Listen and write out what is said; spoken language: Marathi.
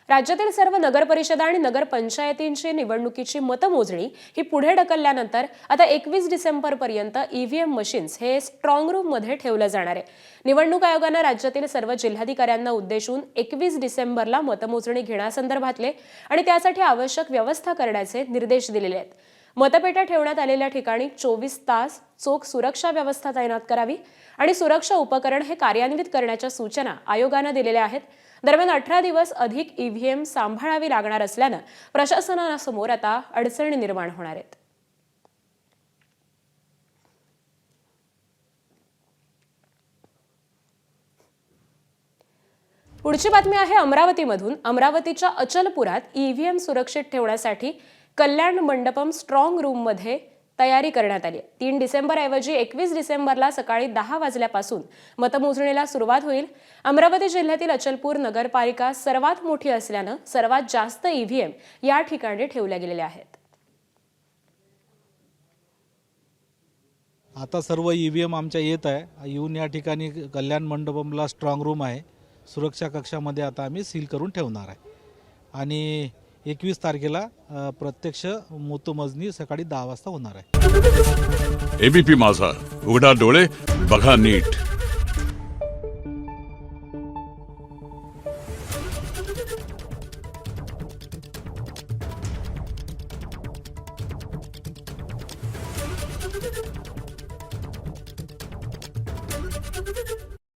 राज्यातील सर्व नगरपरिषदा आणि नगरपंचायतींची निवडणुकीची मतमोजणी ही पुढे ढकलल्यानंतर आता 21 डिसेंबरपर्यंत ईव्हीएम मशीन्स हे स्ट्रॉंग रूममध्ये ठेवलं जाणार आहे। निवडणूक आयोगाने राज्यातील सर्व जिल्हाधिकाऱ्यांना उद्देशून 21 डिसेंबरला मतमोजणी घेण्यासंदर्भातले आणि त्यासाठी आवश्यक व्यवस्था करण्याचे निर्देश दिलेले आहेत। मतपेट्या ठेवण्यात आलेल्या ठिकाणी 24 तास चोख सुरक्षा व्यवस्था तैनात करावी आणि सुरक्षा उपकरण हे कार्यान्वित करण्याच्या सूचना आयोगाने दिलेल्या आहेत। दरम्यान 18 दिवस अधिक ईव्हीएम सांभाळावी लागणार असल्याने प्रशासनासमोर आता अडचणी निर्माण होणार आहेत। पुढची बातमी आहे अमरावतीमधून। अमरावतीच्या अचलपुरात ईव्हीएम सुरक्षित ठेवण्यासाठी कल्याण मंडपम स्ट्रॉंग रूम मध्ये तयारी करण्यात आली। 3 डिसेंबर ऐवजी 21 डिसेंबरला सकाळी 10 वाजल्यापासून मतमोजणीला सुरुवात होईल। अमरावती जिल्ह्यातील अचलपूर नगरपालिका सर्वात मोठी असल्याने सर्वात जास्त ईव्हीएम या ठिकाणी ठेवल्या गेलेल्या आहेत। आता सर्व ईव्हीएम आमच्या येत आहे। येऊन या ठिकाणी कल्याण मंडपमला स्ट्रॉंग रूम आहे। सुरक्षा कक्षामध्ये आता आम्ही सील करून ठेवणार आहे आणि 21 तारखेला प्रत्यक्ष मतमोजणी सकाळी 10 वाजता होणार आहे। एबीपी माझा, उघडा डोळे बघा नीट।